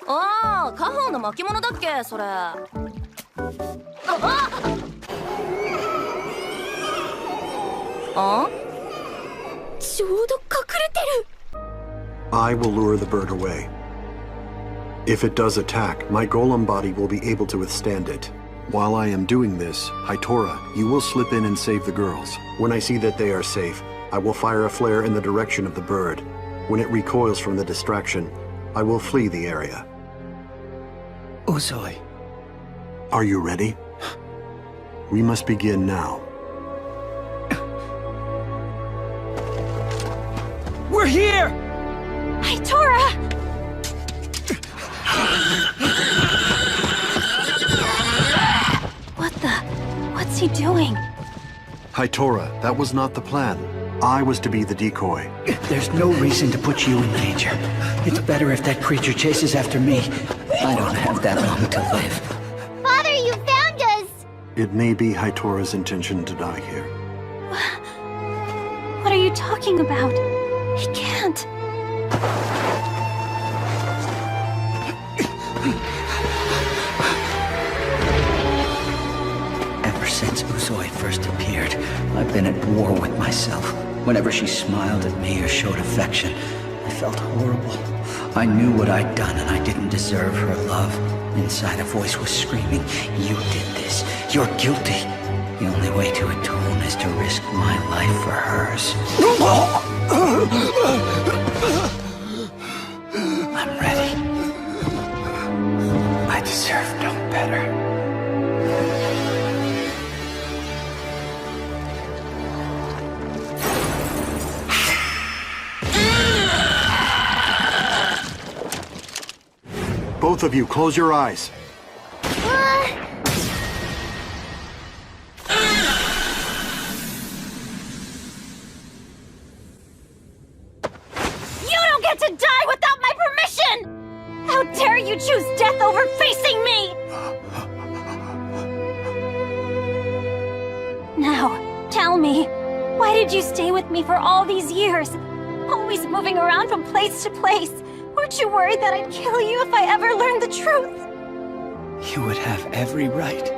ああ、家宝の巻物だっけ、それ。あちょうど隠れてる。I will lure the bird away. If it does attack, my golem body will be able to withstand it. While I am doing this, Hitora, you will slip in and save the girls. When I see that they are safe, I will fire a flare in the direction of the bird. When it recoils from the distraction, I will flee the area. Uzoi. Are you ready? We must begin now. We're here! Hitora! What's he doing? Hitora, that was not the plan. I was to be the decoy. There's no reason to put you in danger. It's better if that creature chases after me. I don't have that long to live. Father, you found us! It may be Hitora's intention to die here. What are you talking about? He can't. Ever since Uzoi first appeared, I've been at war with myself. Whenever she smiled at me or showed affection, I felt horrible. I knew what I'd done and I didn't deserve her love. Inside a voice was screaming, "You did this. You're guilty." The only way to atone is to risk my life for hers. I'm ready. I deserve no better. Both of you, close your eyes. You don't get to die without my permission! How dare you choose death over facing me! Now, tell me, why did you stay with me for all these years? Always moving around from place to place. Weren't you worried that I'd kill you if I ever learned the truth? You would have every right.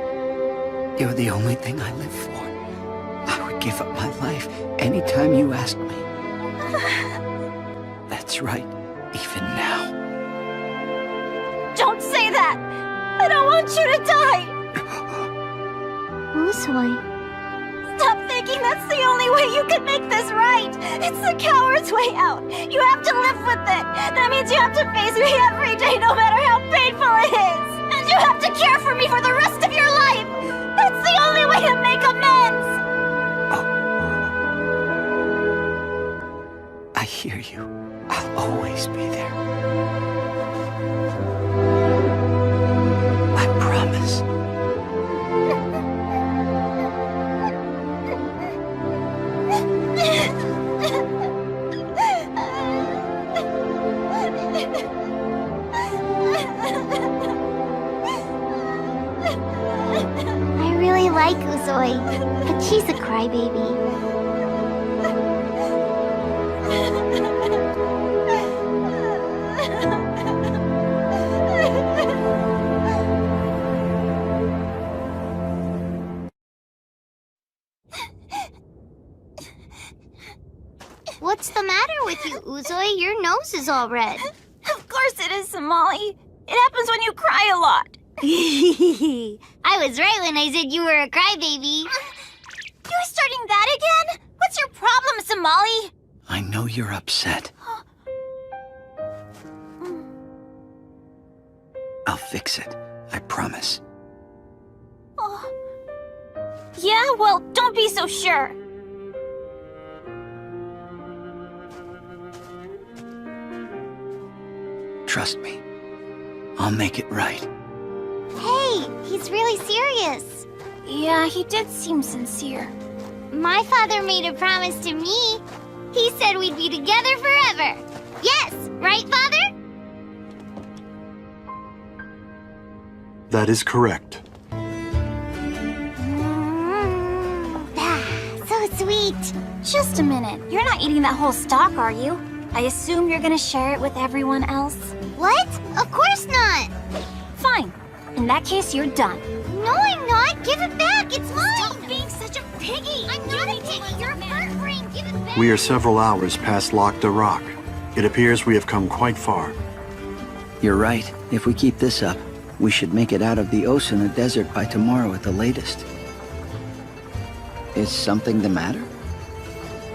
You're the only thing I live for. I would give up my life anytime you asked me. That's right, even now. Don't say that! I don't want you to die! Uzoi. Stop thinking that's the only way you can make this right! It's the coward's way out! You have to live with it! That means you have to face me every day, no matter how painful it is! And you have to care for me for the rest of your life! That's the only way to make amends! I hear you. I'll always be there. I promise. I really like Uzoi, but she's a crybaby. What's the matter with you, Uzoi? Your nose is all red. Of course it is, Somali. It happens when you cry a lot. I was right when I said you were a crybaby. You're starting that again? What's your problem, Somali? I know you're upset. I'll fix it. I promise. Oh. Yeah, well, don't be so sure. Trust me. I'll make it right. Hey, he's really serious. Yeah, he did seem sincere. My father made a promise to me. He said we'd be together forever. Yes, right, Father? That is correct. So sweet. Just a minute. You're not eating that whole stalk, are you? I assume you're gonna share it with everyone else? What? Of course not! Fine. In that case, you're done. No, I'm not! Give it back! It's mine! Stop being such a piggy! I'm not a piggy! You're a fur brain! Give it back! We are several hours past Lac de Roc. It appears we have come quite far. You're right. If we keep this up, we should make it out of the Osuna Desert by tomorrow at the latest. Is something the matter?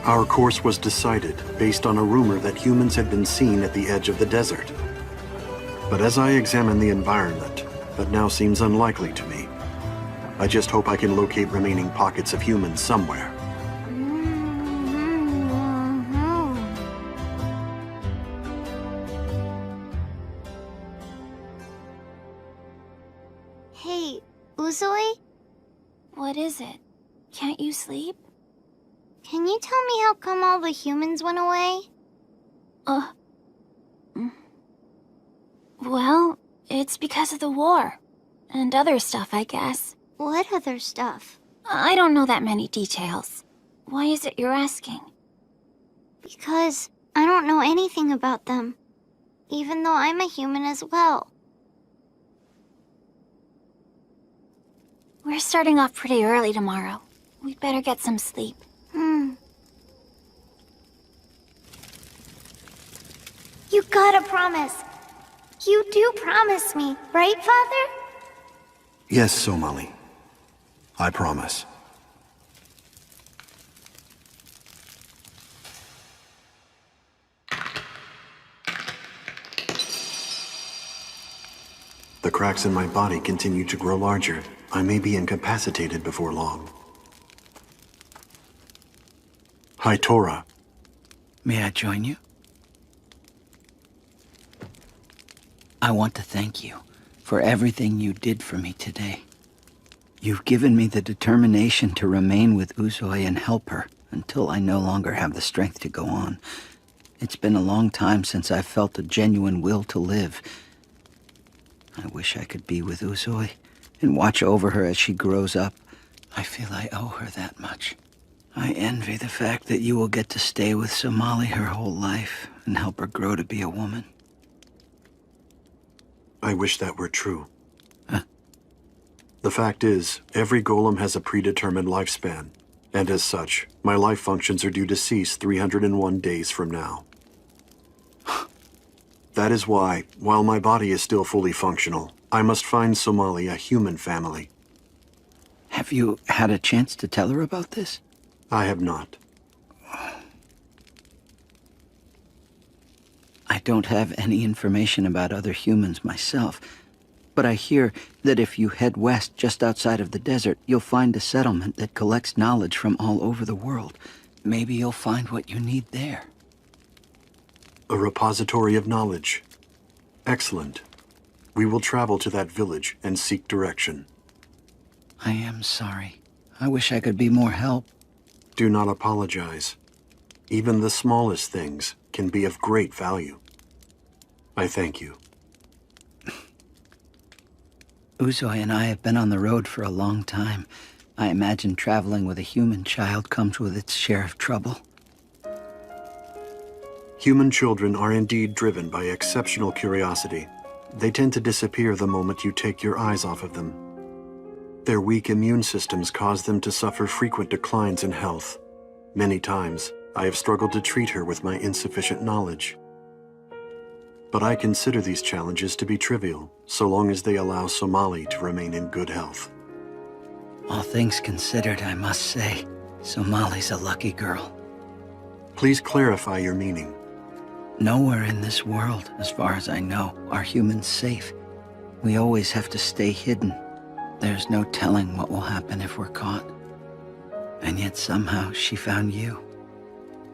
Our course was decided based on a rumor that humans had been seen at the edge of the desert. But as I examine the environment, that now seems unlikely to me. I just hope I can locate remaining pockets of humans somewhere. Hey, Uzoi? What is it? Can't you sleep? Can you tell me how come all the humans went away? Well, it's because of the war. And other stuff, I guess. What other stuff? I don't know that many details. Why is it you're asking? Because I don't know anything about them. Even though I'm a human as well. We're starting off pretty early tomorrow. We'd better get some sleep. You gotta promise. You do promise me, right, Father? Yes, Somali. I promise. The cracks in my body continue to grow larger. I may be incapacitated before long. Hi, Tora. May I join you? I want to thank you for everything you did for me today. You've given me the determination to remain with Uzoi and help her until I no longer have the strength to go on. It's been a long time since I've felt a genuine will to live. I wish I could be with Uzoi and watch over her as she grows up. I feel I owe her that much. I envy the fact that you will get to stay with Somali her whole life and help her grow to be a woman. I wish that were true. Huh? The fact is, every golem has a predetermined lifespan, and as such, my life functions are due to cease 301 days from now. That is why, while my body is still fully functional, I must find Somali a human family. Have you had a chance to tell her about this? I have not. I don't have any information about other humans myself, but I hear that if you head west just outside of the desert, you'll find a settlement that collects knowledge from all over the world. Maybe you'll find what you need there. A repository of knowledge. Excellent. We will travel to that village and seek direction. I am sorry. I wish I could be more help. Do not apologize. Even the smallest things can be of great value. I thank you. Uzoi and I have been on the road for a long time. I imagine traveling with a human child comes with its share of trouble. Human children are indeed driven by exceptional curiosity. They tend to disappear the moment you take your eyes off of them. Their weak immune systems cause them to suffer frequent declines in health. Many times, I have struggled to treat her with my insufficient knowledge. But I consider these challenges to be trivial, so long as they allow Somali to remain in good health. All things considered, I must say, Somali's a lucky girl. Please clarify your meaning. Nowhere in this world, as far as I know, are humans safe. We always have to stay hidden. There's no telling what will happen if we're caught. And yet somehow she found you.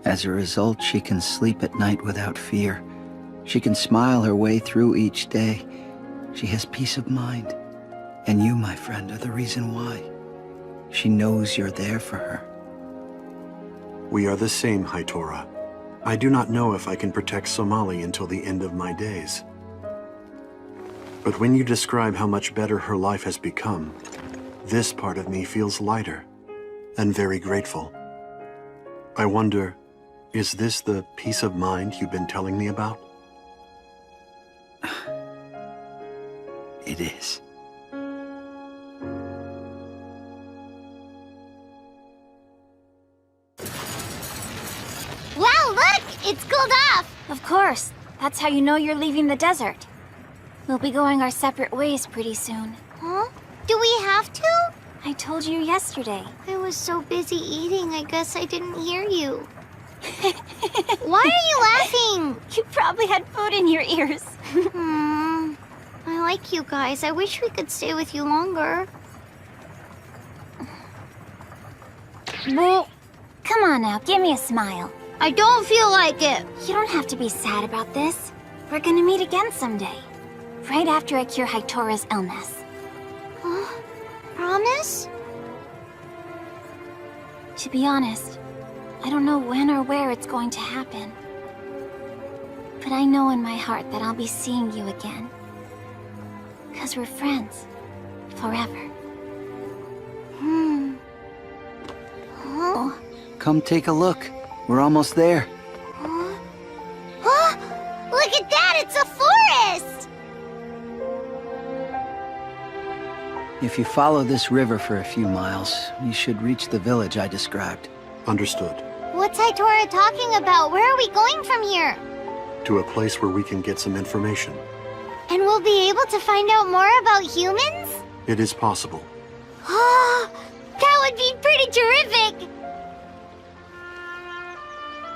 As a result, she can sleep at night without fear. She can smile her way through each day. She has peace of mind. And you, my friend, are the reason why. She knows you're there for her. We are the same, Haitora. I do not know if I can protect Somali until the end of my days. But when you describe how much better her life has become, this part of me feels lighter and very grateful. I wonder, Is this the peace of mind you've been telling me about? It is. Wow, look! It's cooled off! Of course. That's how you know you're leaving the desert. We'll be going our separate ways pretty soon. Huh? Do we have to? I told you yesterday. I was so busy eating, I guess I didn't hear you. Why are you laughing? You probably had food in your ears. I like you guys. I wish we could stay with you longer. Well, come on now, give me a smile. I don't feel like it. You don't have to be sad about this. We're gonna meet again someday. Right after I cure Haitora's illness. Promise? To be honest, I don't know when or where it's going to happen. But I know in my heart that I'll be seeing you again. 'Cause we're friends. Forever. Huh? Come take a look. We're almost there. Huh? Look at that! It's a forest! If you follow this river for a few miles, you should reach the village I described. Understood. What's Hitora talking about? Where are we going from here? To a place where we can get some information. And we'll be able to find out more about humans? It is possible. That would be pretty terrific!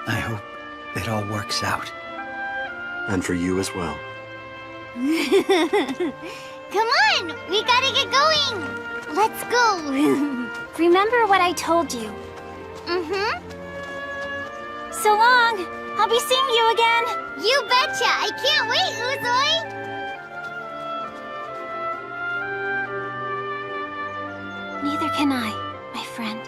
I hope it all works out. And for you as well. Come on! We gotta get going! Let's go! Remember what I told you. So long! I'll be seeing you again! You betcha! I can't wait, Uzoi! Neither can I, my friend.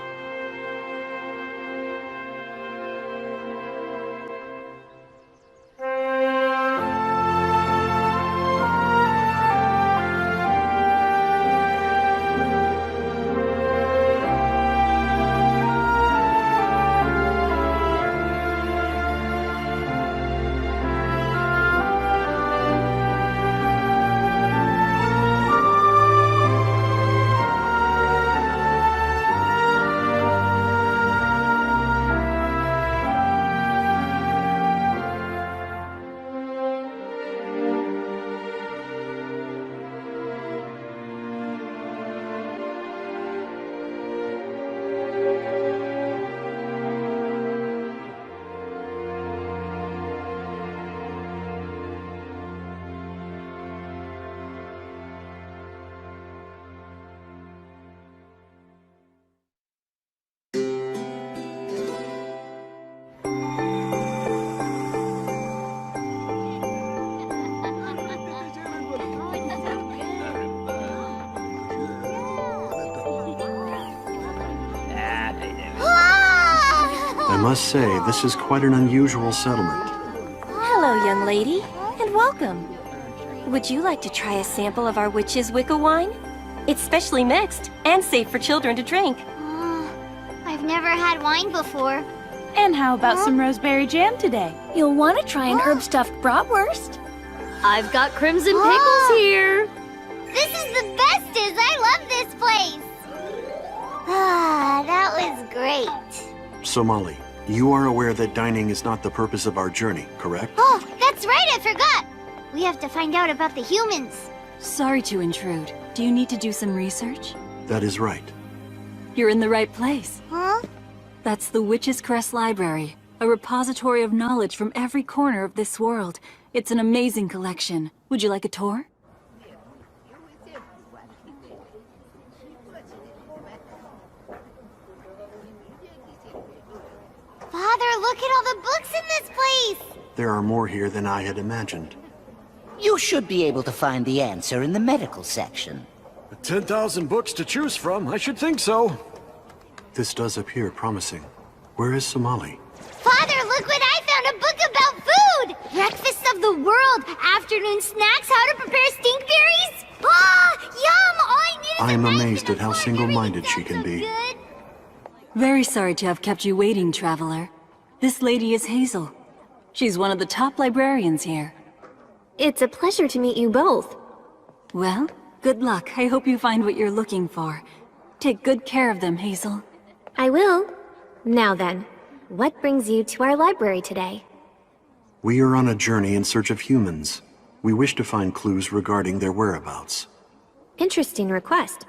I must say, this is quite an unusual settlement. Hello, young lady, and welcome. Would you like to try a sample of our witch's wicca wine? It's specially mixed and safe for children to drink. I've never had wine before. And how about some roseberry jam today? You'll want to try an herb-stuffed bratwurst. I've got crimson pickles here. This is the bestest! I love this place! That was great. So, Molly, you are aware that dining is not the purpose of our journey, correct? Oh, that's right, I forgot! We have to find out about the humans. Sorry to intrude. Do you need to do some research? That is right. You're in the right place. Huh? That's the Witch's Crest Library, a repository of knowledge from every corner of this world. It's an amazing collection. Would you like a tour? Father, look at all the books in this place! There are more here than I had imagined. You should be able to find the answer in the medical section. 10,000 books to choose from, I should think so. This does appear promising. Where is Somali? Father, look what I found! A book about food! Breakfast of the world! Afternoon snacks, how to prepare stinkberries! Yum! All I need is I am a knife amazed and at how fork. single-minded Everything she can sounds be. so good. Very sorry to have kept you waiting, traveler. This lady is Hazel. She's one of the top librarians here. It's a pleasure to meet you both. Well, good luck. I hope you find what you're looking for. Take good care of them, Hazel. I will. Now then, what brings you to our library today? We are on a journey in search of humans. We wish to find clues regarding their whereabouts. Interesting request.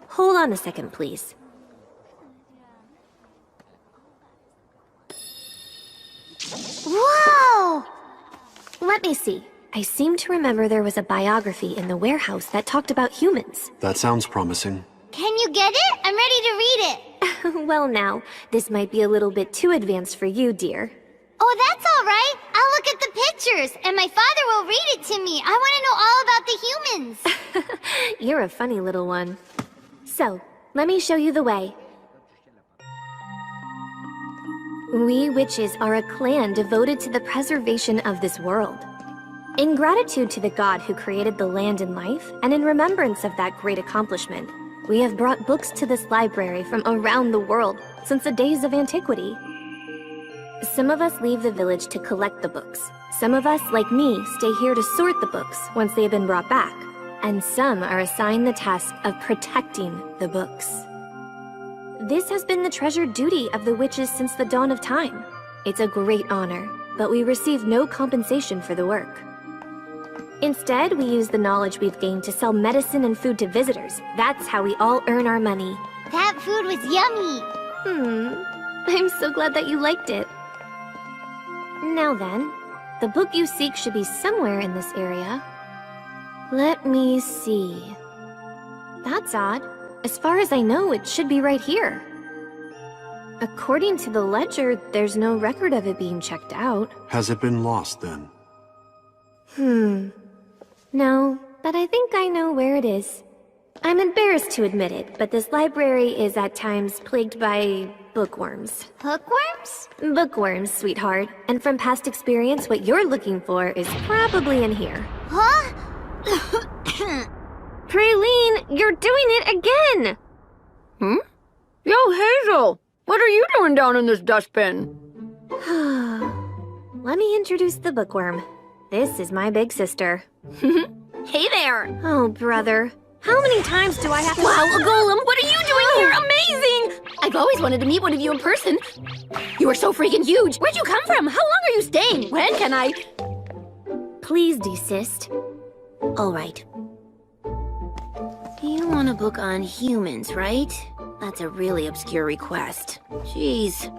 Hold on a second, please. Whoa! Let me see. I seem to remember there was a biography in the warehouse that talked about humans. That sounds promising. Can you get it? I'm ready to read it. Well now, this might be a little bit too advanced for you, dear. Oh, that's all right. I'll look at the pictures, and my father will read it to me. I want to know all about the humans. You're a funny little one. So, let me show you the way. We witches are a clan devoted to the preservation of this world. In gratitude to the god who created the land and life, and in remembrance of that great accomplishment, we have brought books to this library from around the world since the days of antiquity. Some of us leave the village to collect the books. Some of us, like me, stay here to sort the books once they have been brought back. And some are assigned the task of protecting the books. This has been the treasured duty of the witches since the dawn of time. It's a great honor, but we receive no compensation for the work. Instead, we use the knowledge we've gained to sell medicine and food to visitors. That's how we all earn our money. That food was yummy. I'm so glad that you liked it. Now then, the book you seek should be somewhere in this area. Let me see. That's odd. As far as I know, it should be right here. According to the ledger, there's no record of it being checked out. Has it been lost then? No, but I think I know where it is. I'm embarrassed to admit it, but this library is at times plagued by bookworms. Hookworms? Bookworms, sweetheart. And from past experience, what you're looking for is probably in here. Huh? Praline, you're doing it again! Yo, Hazel! What are you doing down in this dustbin? Let me introduce the bookworm. This is my big sister. Hey there! Oh, brother. How many times do I have to— Wow, Golem, what are you doing here? Amazing! I've always wanted to meet one of you in person. You are so freaking huge. Where'd you come from? How long are you staying? When can I— Please desist. All right. You want a book on humans, right? That's a really obscure request. Jeez.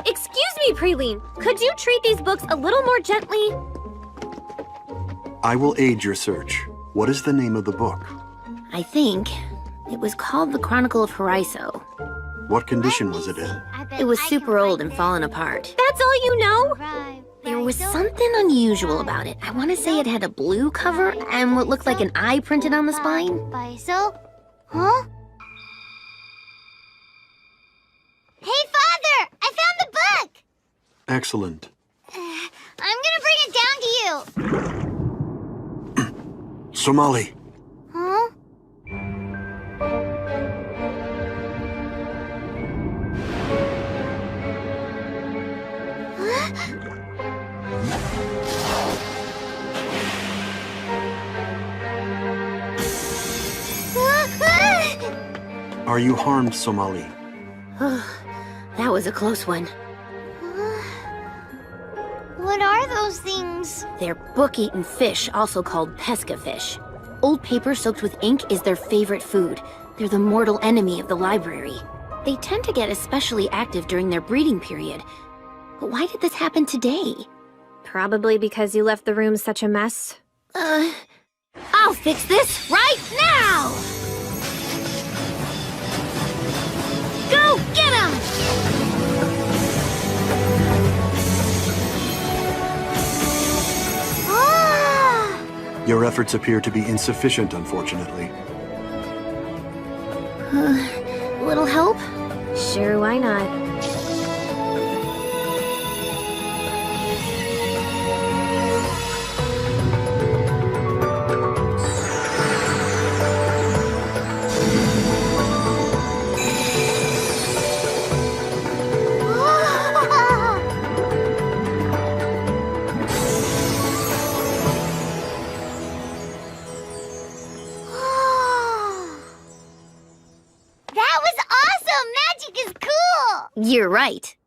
Excuse me, Praline. Could you treat these books a little more gently? I will aid your search. What is the name of the book? I think it was called The Chronicle of Haraiso. What condition was it in? It was super old and fallen apart. That's all you know? There was something unusual about it. I want to say it had a blue cover and what looked like an eye printed on the spine. Baiso? Huh? Hey, Father! I found the book! Excellent. I'm gonna bring it down to you. Somali. Huh? Are you harmed, Somali? That was a close one. What are those things? They're book-eaten fish, also called pesca fish. Old paper soaked with ink is their favorite food. They're the mortal enemy of the library. They tend to get especially active during their breeding period. But why did this happen today? Probably because you left the room such a mess. I'll fix this right now! Go get him! Your efforts appear to be insufficient, unfortunately. A little help? Sure, why not? You're right.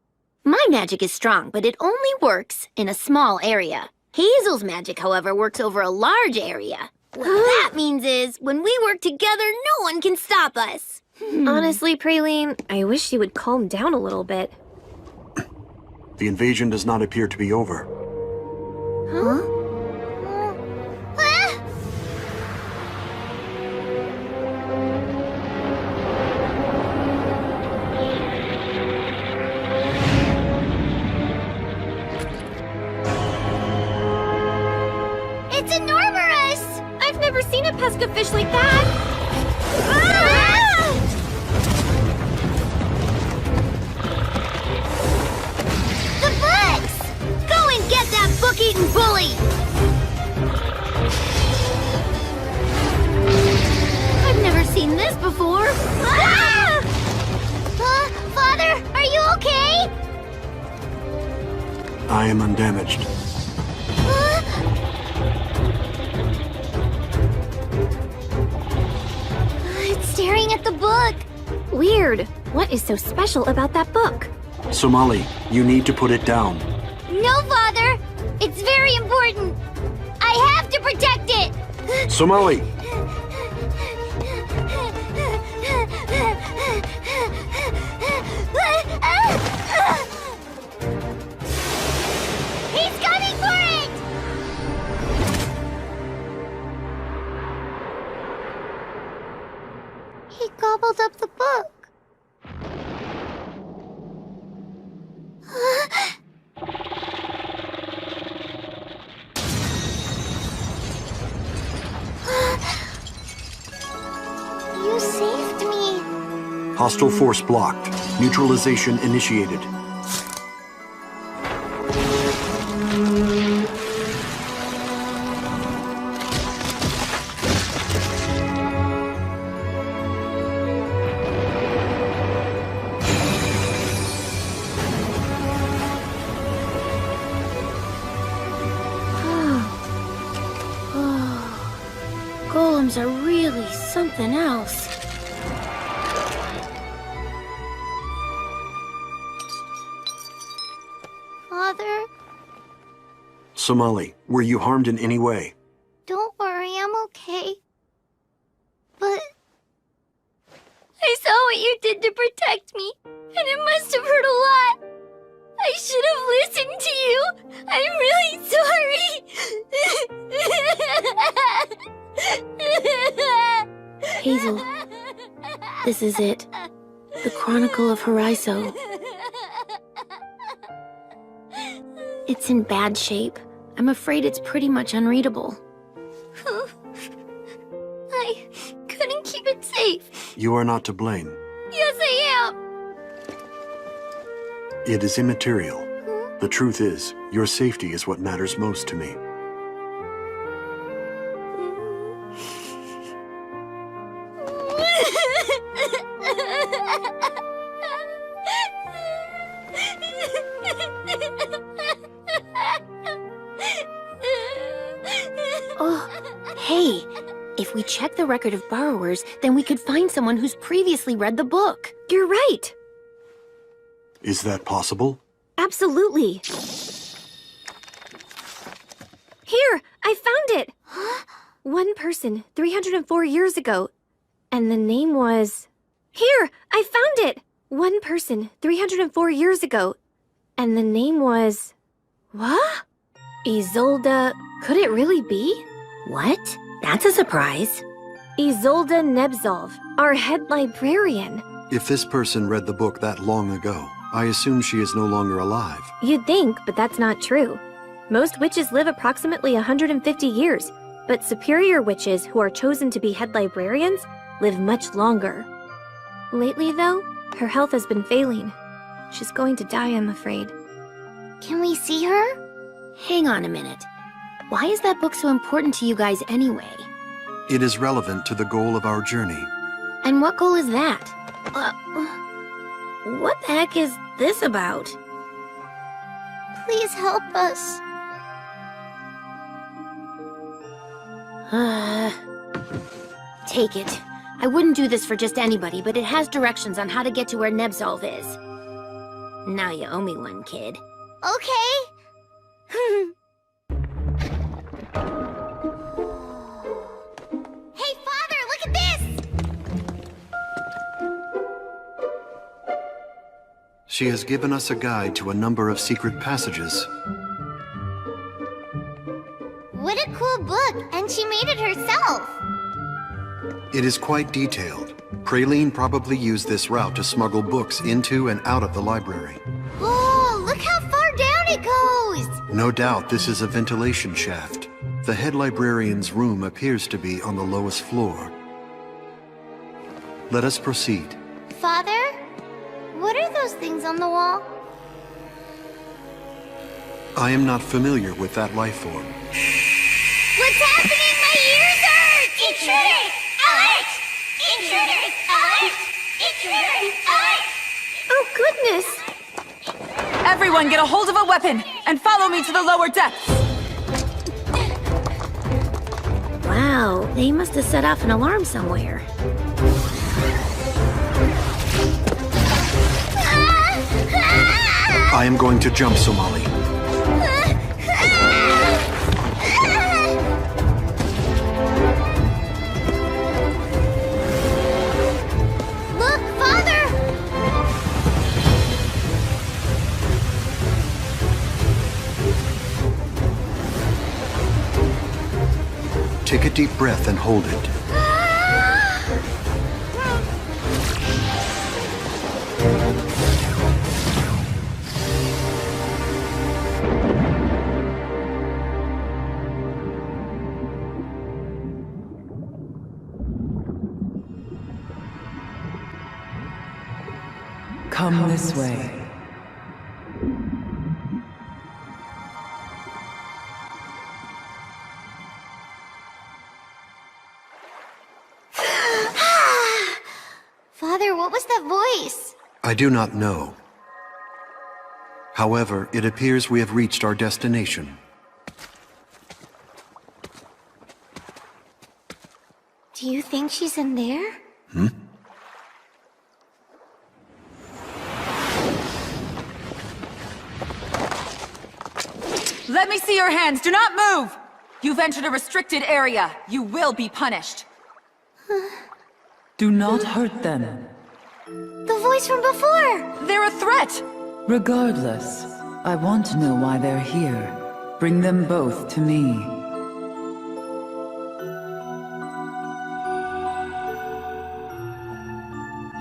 My magic is strong, but it only works in a small area. Hazel's magic, however, works over a large area. What that means is, when we work together, no one can stop us. Honestly, Praline, I wish you would calm down a little bit. The invasion does not appear to be over. Huh? It's enormous! I've never seen a pesca fish like that! The books! Go and get that book-eating bully! I've never seen this before. Father, are you okay? I am undamaged. It's staring at the book. Weird. What is so special about that book? Somali, you need to put it down. No, Father. It's very important. I have to protect it. Somali! He's coming for it! He gobbled up the book. You saved me. Hostile force blocked. Neutralization initiated. Golems are really something else. Father, Somali, were you harmed in any way? don't worry, I'm okay. But I saw what you did to protect me, and it must have hurt a lot. I should have listened to you. I'm really sorry. Hazel, this is it. The Chronicle of Horizon. It's in bad shape. I'm afraid it's pretty much unreadable. I couldn't keep it safe. You are not to blame. Yes, I am. It is immaterial. The truth is, your safety is what matters most to me. Oh, hey! If we check the record of borrowers, then we could find someone who's previously read the book. You're right. Is that possible? Absolutely. Here, I found it. One person, 304 years ago. And the name was... Here, I found it. One person, 304 years ago. And the name was... What? Isolde... Could it really be? What? That's a surprise. Isolde Nebzov, our head librarian. If this person read the book that long ago, I assume she is no longer alive. You'd think, but that's not true. Most witches live approximately 150 years, but superior witches who are chosen to be head librarians live much longer. Lately, though, her health has been failing. She's going to die, I'm afraid. Can we see her? Hang on a minute. Why is that book so important to you guys anyway? It is relevant to the goal of our journey. And what goal is that? What the heck is this about? Please help us. Take it. I wouldn't do this for just anybody, but it has directions on how to get to where Nebzolv is. Now you owe me one, kid. Okay. Hey, Father, look at this! She has given us a guide to a number of secret passages. What a cool book, and she made it herself. It is quite detailed. Praline probably used this route to smuggle books into and out of the library. Whoa, look how far down it goes! No doubt this is a ventilation shaft. The head librarian's room appears to be on the lowest floor. Let us proceed. Father? What are those things on the wall? I am not familiar with that life form. What's happening? My ears hurt! Intruders! Alert! Intruders! Alert! Intruders! Alert! Oh, goodness! Everyone get a hold of a weapon and follow me to the lower depths! Wow, they must have set off an alarm somewhere. I am going to jump, Somali. Look, Father! Take a deep breath and hold it. Come this way. Father, what was that voice? I do not know. However, it appears we have reached our destination. Do you think she's in there? Let me see your hands! Do not move! You've entered a restricted area. You will be punished. Do not hurt them. The voice from before! They're a threat! Regardless, I want to know why they're here. Bring them both to me.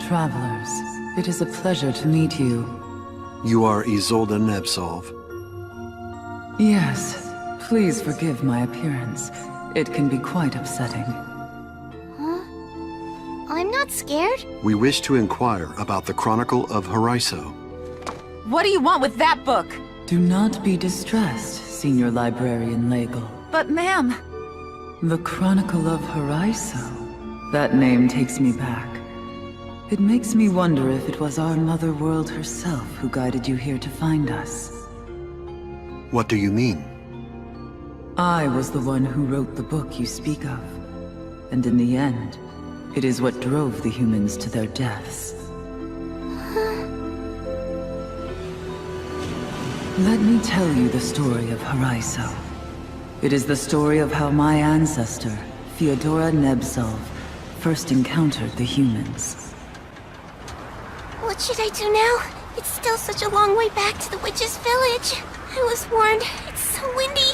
Travelers, it is a pleasure to meet you. You are Isolde Nebsov. Yes, please forgive my appearance. It can be quite upsetting. I'm not scared. We wish to inquire about the Chronicle of Haraiso. What do you want with that book? Do not be distressed, Senior Librarian Legel. But ma'am... The Chronicle of Haraiso. That name takes me back. It makes me wonder if it was our Mother World herself who guided you here to find us. What do you mean? I was the one who wrote the book you speak of. And in the end, it is what drove the humans to their deaths. Let me tell you the story of Haraiso. It is the story of how my ancestor, Fyodora Nebsov, first encountered the humans. What should I do now? It's still such a long way back to the witch's village. I was warned. It's so windy.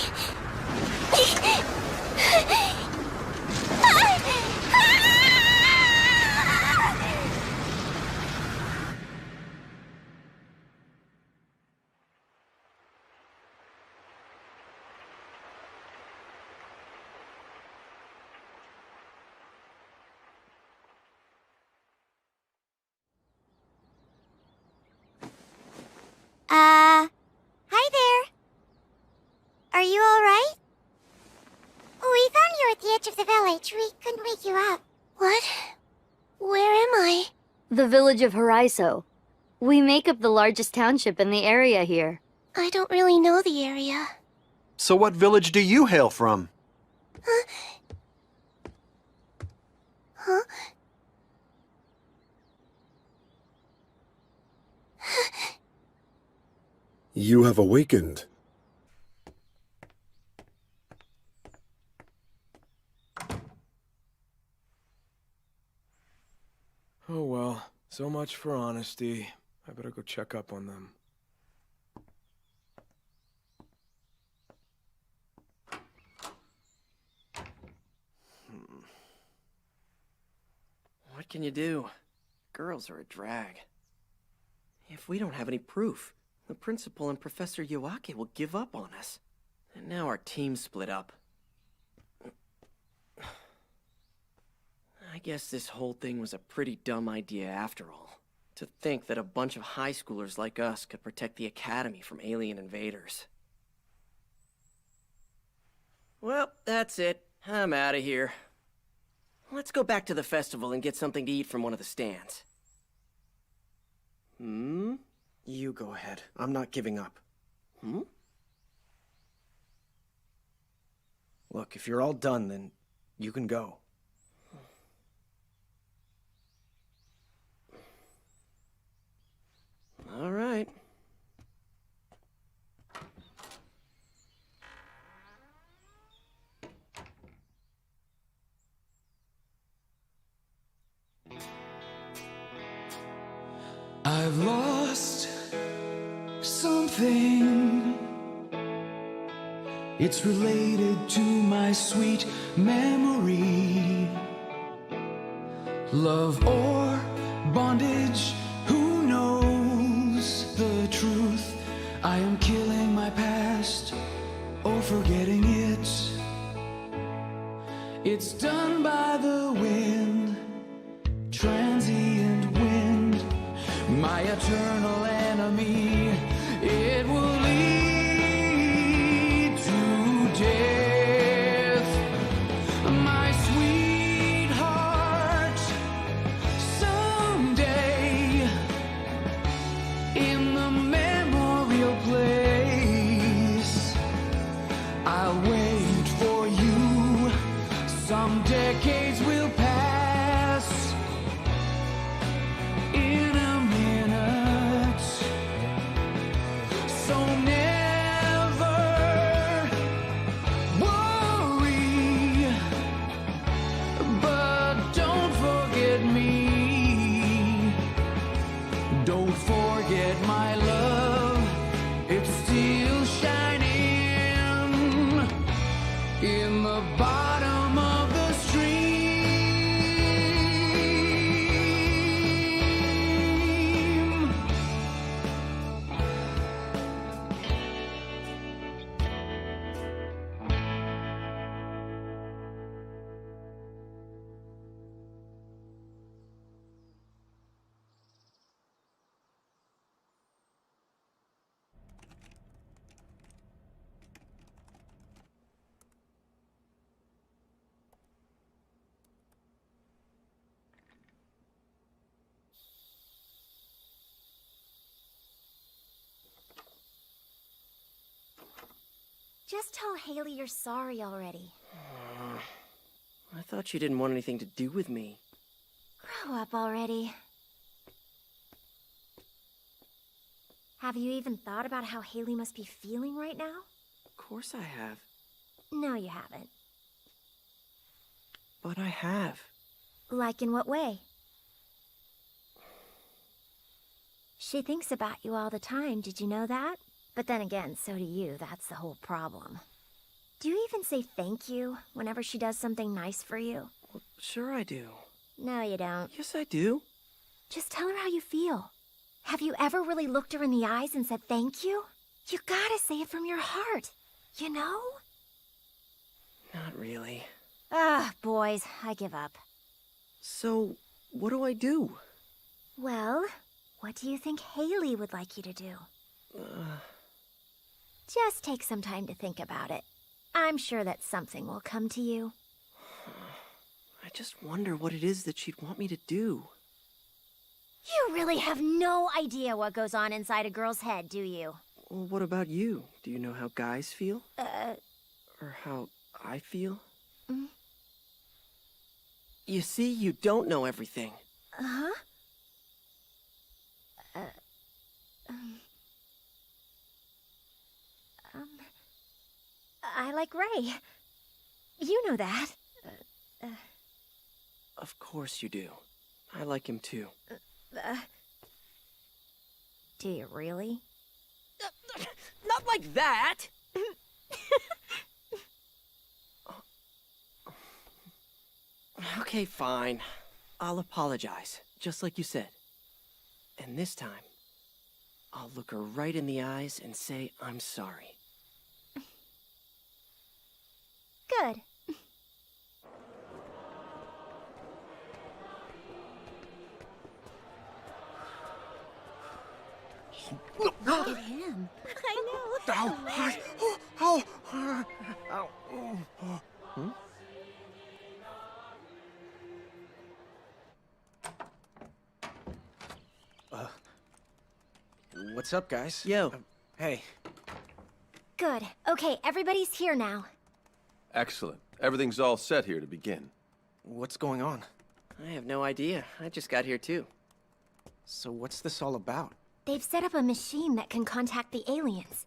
Hi there. Are you alright? We found you at the edge of the village. We couldn't wake you up. What? Where am I? The village of Haraiso. We make up the largest township in the area here. I don't really know the area. So what village do you hail from? Huh? You have awakened. Oh well, so much for honesty. I better go check up on them. What can you do? Girls are a drag. If we don't have any proof, the principal and Professor Yoake will give up on us. And now our team's split up. I guess this whole thing was a pretty dumb idea after all. To think that a bunch of high schoolers like us could protect the academy from alien invaders. Well, that's it. I'm out of here. Let's go back to the festival and get something to eat from one of the stands. You go ahead. I'm not giving up. Look, if you're all done, then you can go. All right. I've lost something. It's related to my sweet memory. Love or bondage, who knows the truth? I am killing my past or forgetting it. It's done by the wind, transient wind, my eternal enemy. It will lead to death. My sweetheart, someday in the memorial place, I'll wait for you. Some decades will pass in a minute, so never worry, but don't forget me. Don't forget my love, it's still shining in the bottom of the stream. Just tell Haley you're sorry already. I thought she didn't want anything to do with me. Grow up already. Have you even thought about how Haley must be feeling right now? Of course I have. No, you haven't. But I have. Like in what way? She thinks about you all the time, did you know that? But then again, so do you, that's the whole problem. Do you even say thank you whenever she does something nice for you? Well, sure I do. No, you don't. Yes, I do. Just tell her how you feel. Have you ever really looked her in the eyes and said thank you? You gotta say it from your heart, you know? Not really. Ah, boys, I give up. So, what do I do? Well, what do you think Haley would like you to do? Just take some time to think about it. I'm sure that something will come to you. I just wonder what it is that she'd want me to do. You really have no idea what goes on inside a girl's head, do you? Well, what about you? Do you know how guys feel? Or how I feel? You see, you don't know everything. Uh-huh. I like Ray. You know that. Of course you do. I like him too. Do you really? Not like that! Okay, fine. I'll apologize, just like you said. And this time, I'll look her right in the eyes and say I'm sorry. Good. Look at him. I know. What's up, guys? Yo. Hey. Good. Okay, everybody's here now. Excellent. Everything's all set here to begin. What's going on? I have no idea. I just got here too. So what's this all about? They've set up a machine that can contact the aliens.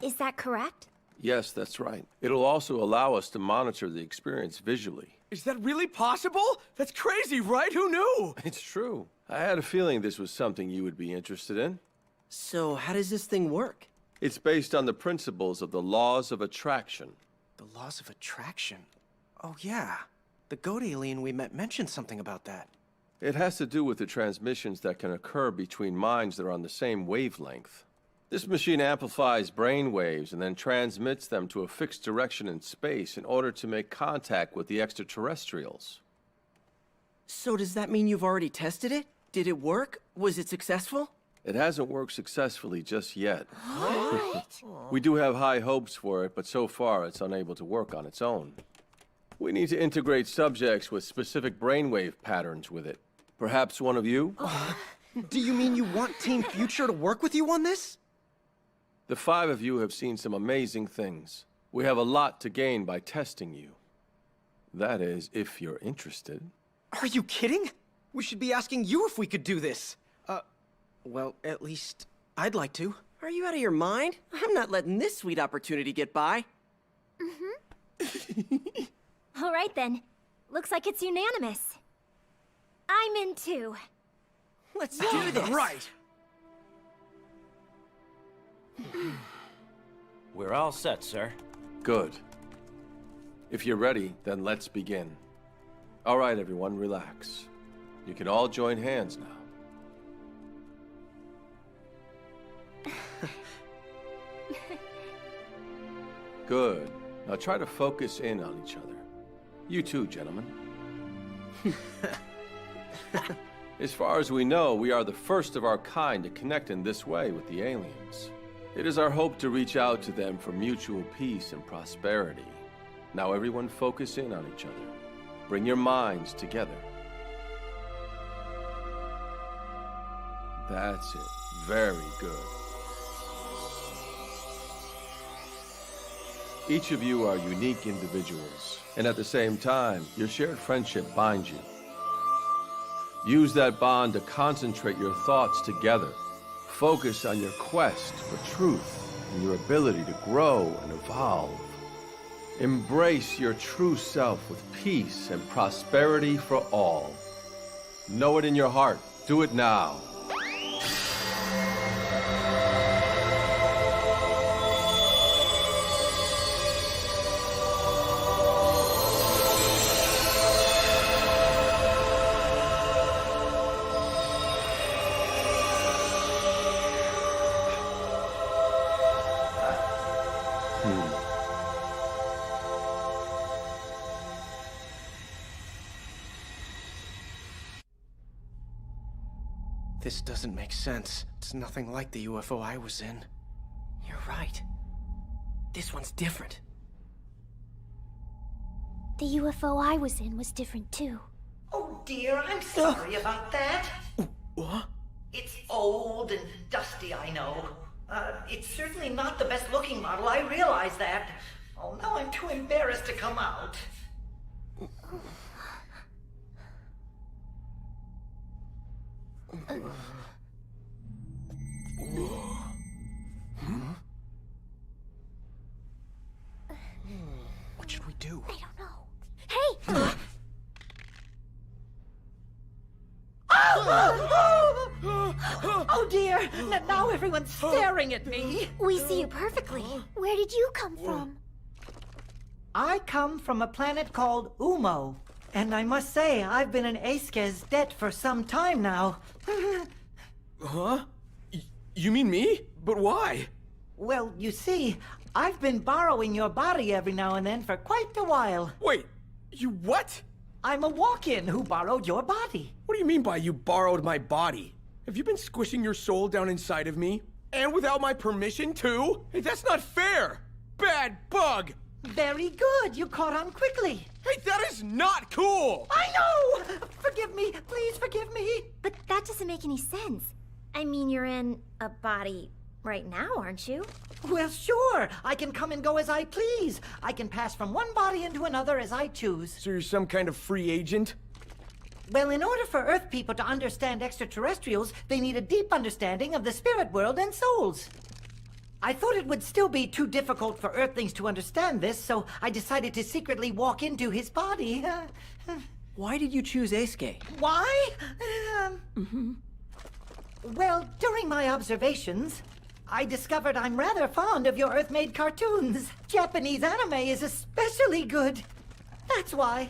Is that correct? Yes, that's right. It'll also allow us to monitor the experience visually. Is that really possible? That's crazy, right? Who knew? It's true. I had a feeling this was something you would be interested in. So, how does this thing work? It's based on the principles of the laws of attraction. The laws of attraction? Oh, yeah. The goat alien we met mentioned something about that. It has to do with the transmissions that can occur between minds that are on the same wavelength. This machine amplifies brain waves and then transmits them to a fixed direction in space in order to make contact with the extraterrestrials. So does that mean you've already tested it? Did it work? Was it successful? It hasn't worked successfully just yet. What? We do have high hopes for it, but so far it's unable to work on its own. We need to integrate subjects with specific brainwave patterns with it. Perhaps one of you? Do you mean you want Team Future to work with you on this? The 5 of you have seen some amazing things. We have a lot to gain by testing you. That is, if you're interested. Are you kidding? We should be asking you if we could do this. Well, at least I'd like to. Are you out of your mind? I'm not letting this sweet opportunity get by. All right then. Looks like it's unanimous. I'm in too. Let's do this. Right. We're all set, sir. Good. If you're ready, then let's begin. All right, everyone, relax. You can all join hands now. Good. Now try to focus in on each other. You too, gentlemen. As far as we know, we are the first of our kind to connect in this way with the aliens. It is our hope to reach out to them for mutual peace and prosperity. Now everyone focus in on each other. Bring your minds together. That's it. Very good. Each of you are unique individuals, and at the same time, your shared friendship binds you. Use that bond to concentrate your thoughts together. Focus on your quest for truth and your ability to grow and evolve. Embrace your true self with peace and prosperity for all. Know it in your heart. Do it now. This doesn't make sense. It's nothing like the UFO I was in. You're right. This one's different. The UFO I was in was different too. Oh dear, I'm sorry about that. What? It's old and dusty, I know. It's certainly not the best looking model, I realize that. Oh, now I'm too embarrassed to come out. What should we do? I don't know. Hey! Oh dear! Now everyone's staring at me! We see you perfectly. Where did you come from? I come from a planet called Umo. And I must say, I've been in Eiske's debt for some time now. Huh? You mean me? But why? Well, you see, I've been borrowing your body every now and then for quite a while. Wait, you what? I'm a walk-in who borrowed your body. What do you mean by you borrowed my body? Have you been squishing your soul down inside of me? And without my permission, too? Hey, that's not fair! Bad bug! Very good, you caught on quickly. Hey, that is not cool! I know! Forgive me, please forgive me. But that doesn't make any sense. I mean, you're in a body right now, aren't you? Well, sure. I can come and go as I please. I can pass from one body into another as I choose. So you're some kind of free agent? Well, in order for Earth people to understand extraterrestrials, they need a deep understanding of the spirit world and souls. I thought it would still be too difficult for Earthlings to understand this, so I decided to secretly walk into his body. Why did you choose Eisuke? Why? Well, during my observations, I discovered I'm rather fond of your Earth-made cartoons. Japanese anime is especially good. That's why.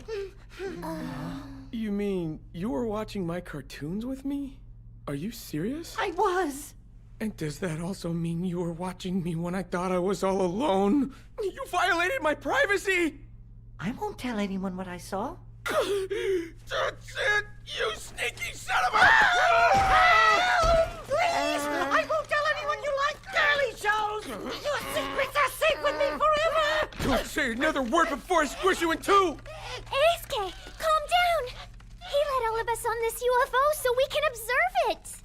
You mean you were watching my cartoons with me? Are you serious? I was. And does that also mean you were watching me when I thought I was all alone? You violated my privacy! I won't tell anyone what I saw. That's it! You sneaky son of a... Please! I won't tell anyone you like girly shows! Your secrets are safe with me forever! Don't say another word before I squish you in two! Eisuke, calm down! He let all of us on this UFO so we can observe it!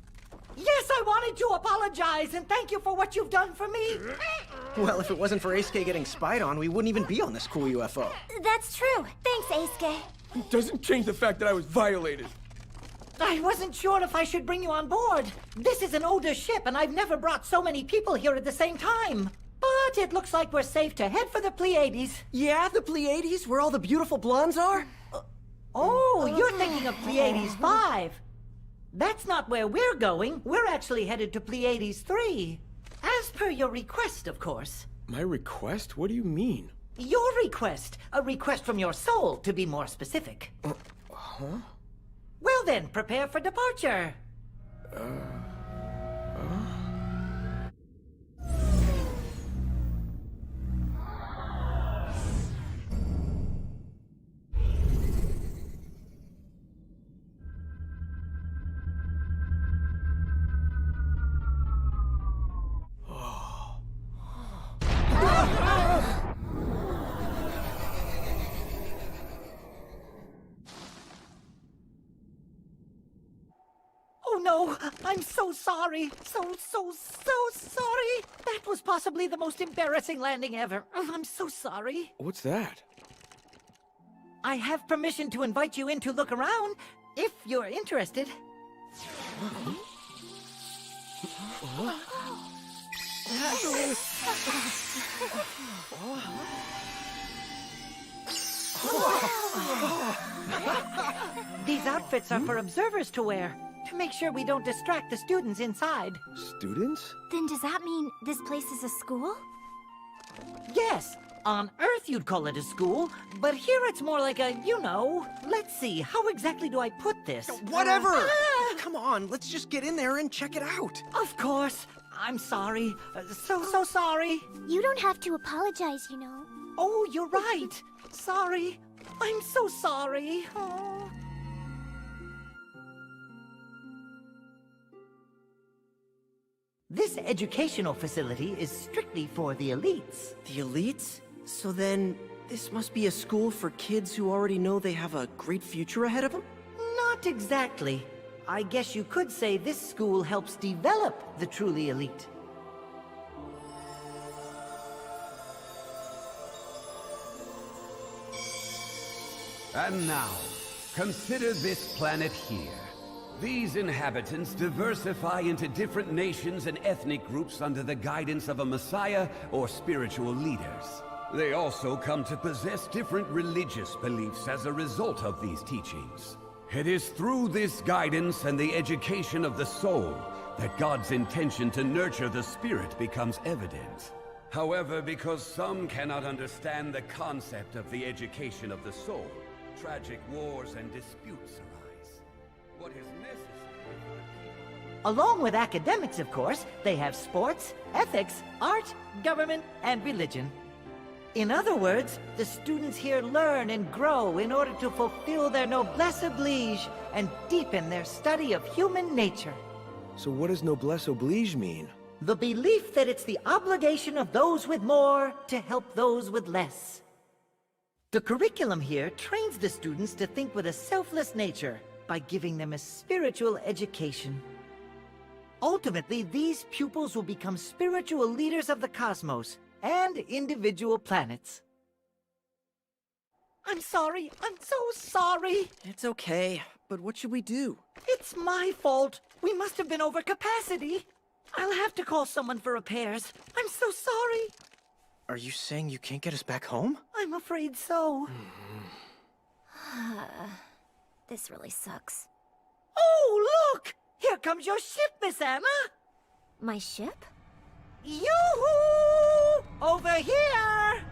Yes, I wanted to apologize and thank you for what you've done for me. Well, if it wasn't for Eisuke getting spied on, we wouldn't even be on this cool UFO. That's true. Thanks, Eisuke. It doesn't change the fact that I was violated. I wasn't sure if I should bring you on board. This is an older ship, and I've never brought so many people here at the same time. But it looks like we're safe to head for the Pleiades. Yeah, the Pleiades, where all the beautiful blondes are? Oh, you're thinking of Pleiades 5. That's not where we're going. We're actually headed to Pleiades 3. As per your request, of course. My request? What do you mean? Your request. A request from your soul, to be more specific. Huh? Well then, prepare for departure. Oh no, I'm so sorry. So sorry. That was possibly the most embarrassing landing ever. I'm so sorry. What's that? I have permission to invite you in to look around, if you're interested. These outfits are for observers to wear, to make sure we don't distract the students inside. Students? Then does that mean this place is a school? Yes, on Earth you'd call it a school, but here it's more like a, let's see, how exactly do I put this? Whatever! Come on, let's just get in there and check it out. Of course. I'm sorry. So sorry. You don't have to apologize, you know. Oh, you're right. Sorry. I'm so sorry. Oh. This educational facility is strictly for the elites. The elites? So then, this must be a school for kids who already know they have a great future ahead of them? Not exactly. I guess you could say this school helps develop the truly elite. And now, consider this planet here. These inhabitants diversify into different nations and ethnic groups under the guidance of a messiah or spiritual leaders. They also come to possess different religious beliefs as a result of these teachings. It is through this guidance and the education of the soul that God's intention to nurture the spirit becomes evident. However, because some cannot understand the concept of the education of the soul, tragic wars and disputes arise. What is necessary for the people... Along with academics, of course, they have sports, ethics, art, government, and religion. In other words, the students here learn and grow in order to fulfill their noblesse oblige and deepen their study of human nature. So what does noblesse oblige mean? The belief that it's the obligation of those with more to help those with less. The curriculum here trains the students to think with a selfless nature by giving them a spiritual education. Ultimately, these pupils will become spiritual leaders of the cosmos and individual planets. I'm sorry. I'm so sorry. It's okay, but what should we do? It's my fault. We must have been over capacity. I'll have to call someone for repairs. I'm so sorry. Are you saying you can't get us back home? I'm afraid so. This really sucks. Oh, look! Here comes your ship, Miss Anna! My ship? Yoo-hoo! Over here!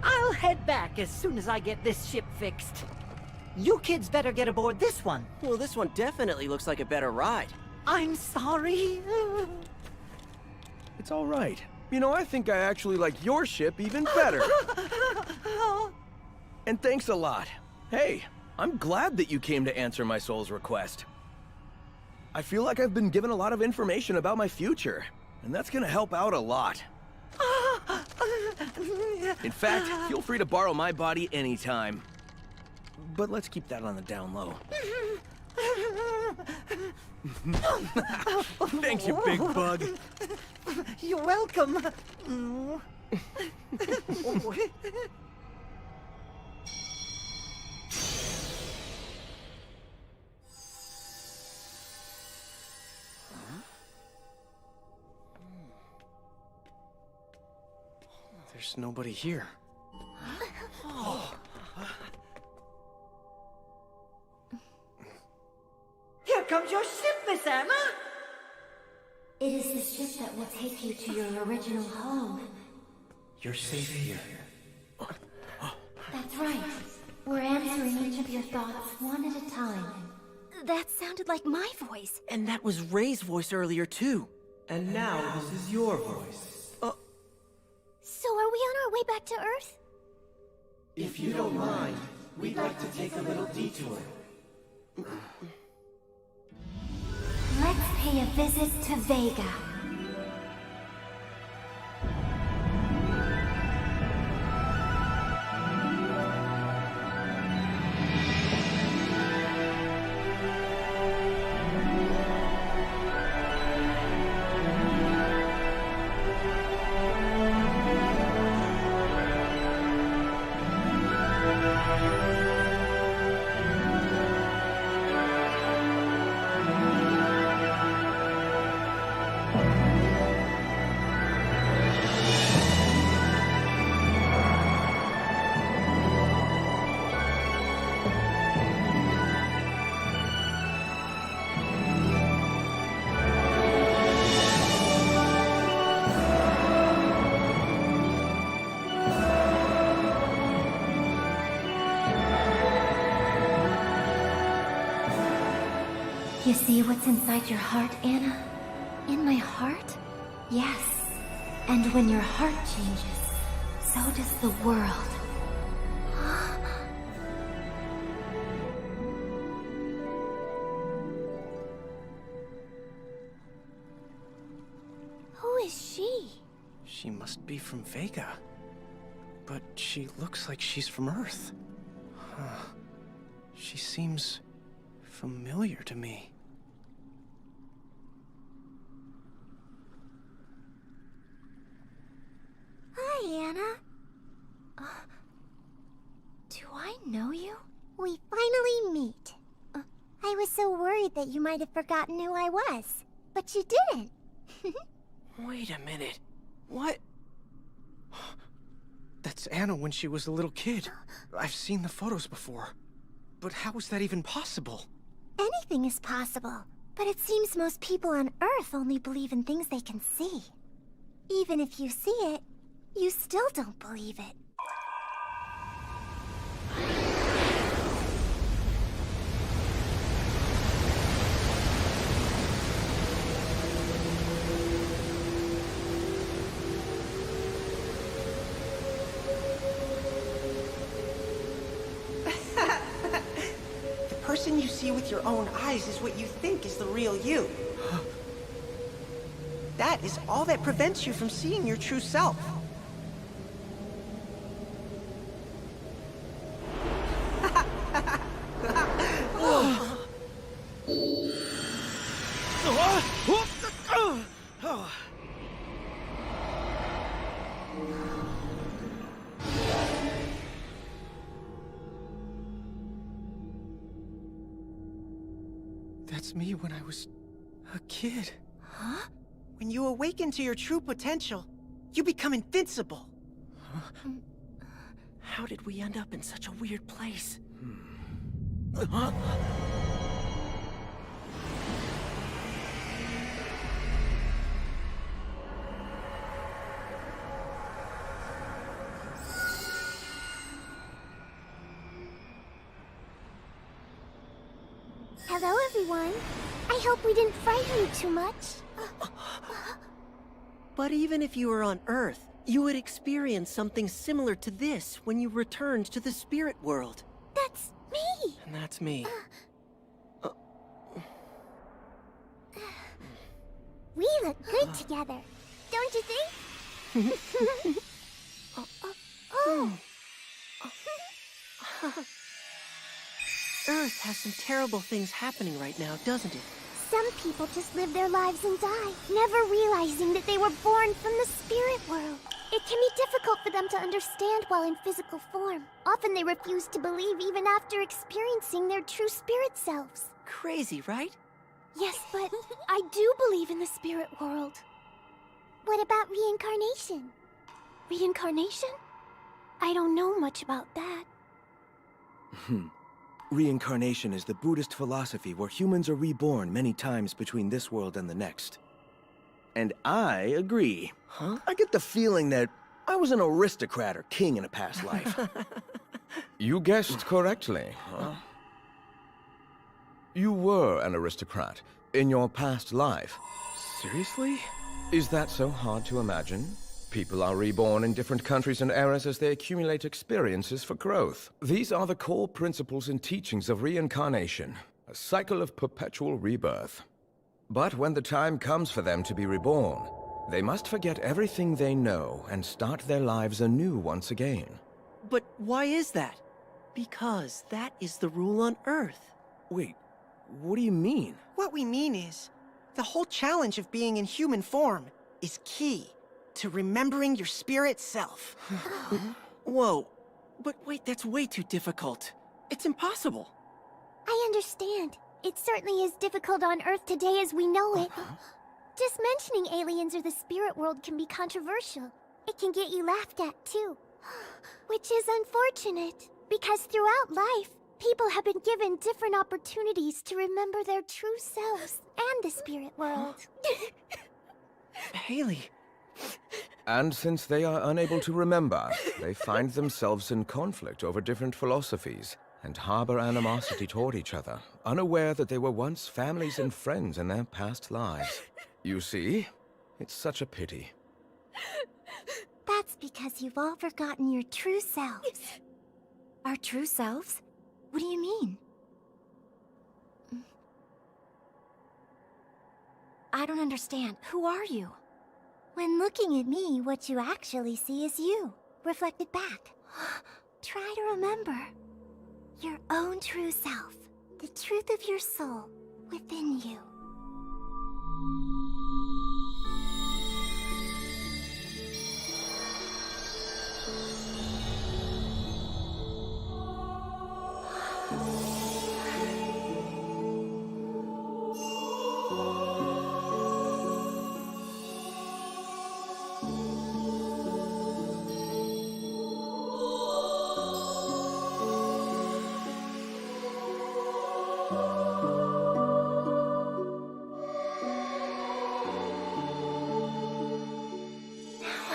I'll head back as soon as I get this ship fixed. You kids better get aboard this one. Well, this one definitely looks like a better ride. I'm sorry. It's all right. You know, I think I actually like your ship even better. And thanks a lot. Hey, I'm glad that you came to answer my soul's request. I feel like I've been given a lot of information about my future, and that's gonna help out a lot. In fact, feel free to borrow my body anytime. But let's keep that on the down low. Thanks, you big bug. You're welcome. There's nobody here. Here comes your ship, Miss Anna! It is the ship that will take you to your original home. You're safe here. That's right. We're answering each of your thoughts one at a time. That sounded like my voice. And that was Ray's voice earlier, too. And now this is your voice. So are we on our way back to Earth? If you don't mind, we'd like to take a little detour. Let's pay a visit to Vega. You see what's inside your heart, Anna? In my heart? Yes. And when your heart changes, so does the world. Who is she? She must be from Vega. But she looks like she's from Earth. Huh. She seems familiar to me. Hi, Anna. Do I know you? We finally meet. I was so worried that you might have forgotten who I was, but you didn't. Wait a minute. What? That's Anna when she was a little kid. I've seen the photos before. But how is that even possible? Anything is possible. But it seems most people on Earth only believe in things they can see. Even if you see it, you still don't believe it. The person you see with your own eyes is what you think is the real you. That is all that prevents you from seeing your true self. That's me when I was a kid. Huh? When you awaken to your true potential, you become invincible. Huh? How did we end up in such a weird place? Huh? Hello, everyone. I hope we didn't frighten you too much. But even if you were on Earth, you would experience something similar to this when you returned to the spirit world. That's me! And that's me. We look good together, don't you think? Earth has some terrible things happening right now, doesn't it? Some people just live their lives and die, never realizing that they were born from the spirit world. It can be difficult for them to understand while in physical form. Often they refuse to believe even after experiencing their true spirit selves. Crazy, right? Yes, but I do believe in the spirit world. What about reincarnation? Reincarnation? I don't know much about that. Reincarnation is the Buddhist philosophy where humans are reborn many times between this world and the next. And I agree. Huh? I get the feeling that I was an aristocrat or king in a past life. You guessed correctly. You were an aristocrat in your past life. Seriously? Is that so hard to imagine? People are reborn in different countries and eras as they accumulate experiences for growth. These are the core principles and teachings of reincarnation, a cycle of perpetual rebirth. But when the time comes for them to be reborn, they must forget everything they know and start their lives anew once again. But why is that? Because that is the rule on Earth. Wait, what do you mean? What we mean is, the whole challenge of being in human form is key to remembering your spirit self. Whoa, but wait, that's way too difficult. It's impossible. I understand. It certainly is difficult on Earth today as we know it. Just mentioning aliens or the spirit world can be controversial. It can get you laughed at, too. Which is unfortunate, because throughout life, people have been given different opportunities to remember their true selves and the spirit world. Haley. And since they are unable to remember, they find themselves in conflict over different philosophies and harbor animosity toward each other, unaware that they were once families and friends in their past lives. You see? It's such a pity. That's because you've all forgotten your true selves. Our true selves? What do you mean? I don't understand. Who are you? When looking at me, what you actually see is you, reflected back. Try to remember your own true self, the truth of your soul within you. I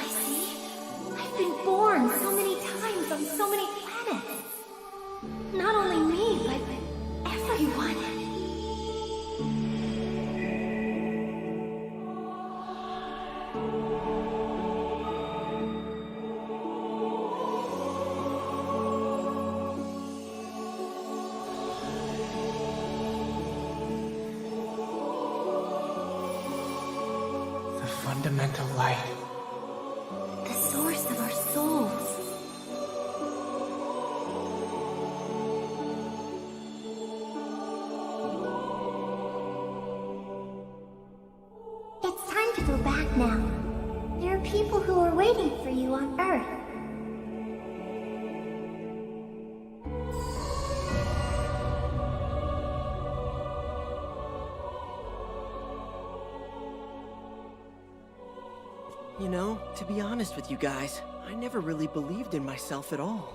see. I've been born so many times on so many planets. Not only me, but everyone. The fundamental light. The source of our souls. It's time to go back now. There are people who are waiting for you on Earth. You know, to be honest with you guys, I never really believed in myself at all.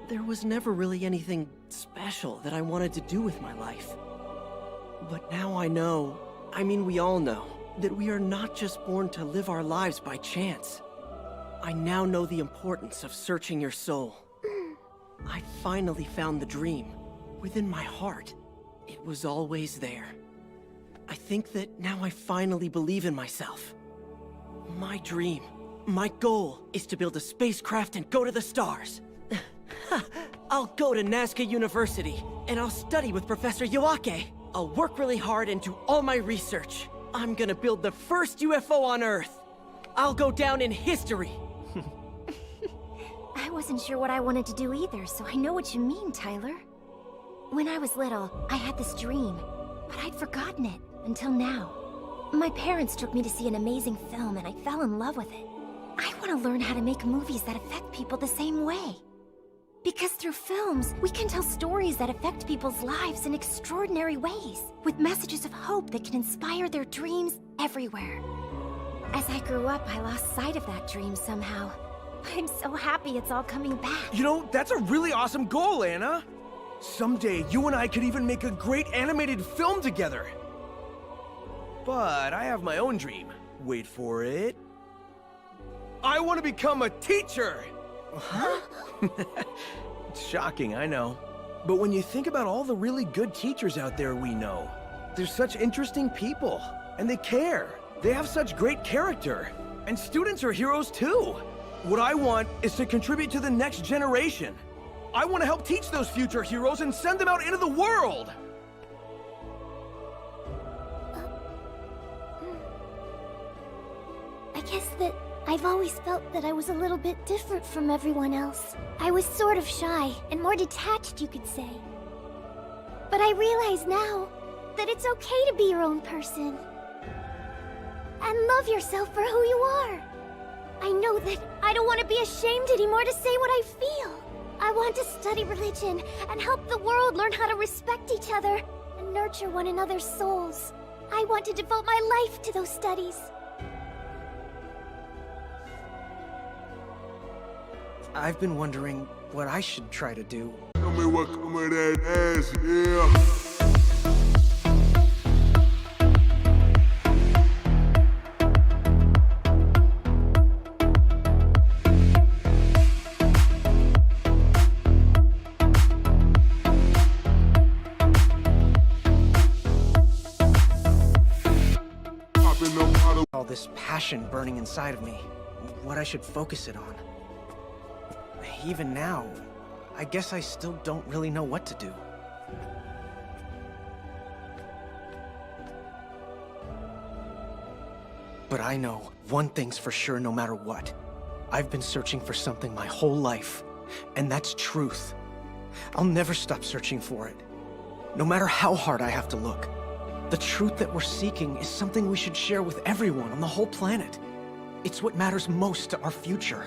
There was never really anything special that I wanted to do with my life. But now I know, I mean we all know, that we are not just born to live our lives by chance. I now know the importance of searching your soul. I finally found the dream. Within my heart, it was always there. I think that now I finally believe in myself. My dream, my goal, is to build a spacecraft and go to the stars. I'll go to Nazca University, and I'll study with Professor Yoake. I'll work really hard and do all my research. I'm gonna build the first UFO on Earth. I'll go down in history. I wasn't sure what I wanted to do either, so I know what you mean, Tyler. When I was little, I had this dream, but I'd forgotten it until now. My parents took me to see an amazing film and I fell in love with it. I want to learn how to make movies that affect people the same way. Because through films, we can tell stories that affect people's lives in extraordinary ways, with messages of hope that can inspire their dreams everywhere. As I grew up, I lost sight of that dream somehow. I'm so happy it's all coming back. You know, that's a really awesome goal, Anna. Someday, you and I could even make a great animated film together. But I have my own dream. Wait for it. I want to become a teacher! Huh? It's shocking, I know. But when you think about all the really good teachers out there we know, they're such interesting people, and they care. They have such great character, and students are heroes too. What I want is to contribute to the next generation. I want to help teach those future heroes and send them out into the world! I guess that I've always felt that I was a little bit different from everyone else. I was sort of shy and more detached, you could say. But I realize now that it's okay to be your own person. And love yourself for who you are. I know that I don't want to be ashamed anymore to say what I feel. I want to study religion and help the world learn how to respect each other and nurture one another's souls. I want to devote my life to those studies. I've been wondering what I should try to do. Tell me what come of that ass, yeah. All this passion burning inside of me, what I should focus it on. Even now, I guess I still don't really know what to do. But I know one thing's for sure no matter what. I've been searching for something my whole life, and that's truth. I'll never stop searching for it, no matter how hard I have to look. The truth that we're seeking is something we should share with everyone on the whole planet. It's what matters most to our future.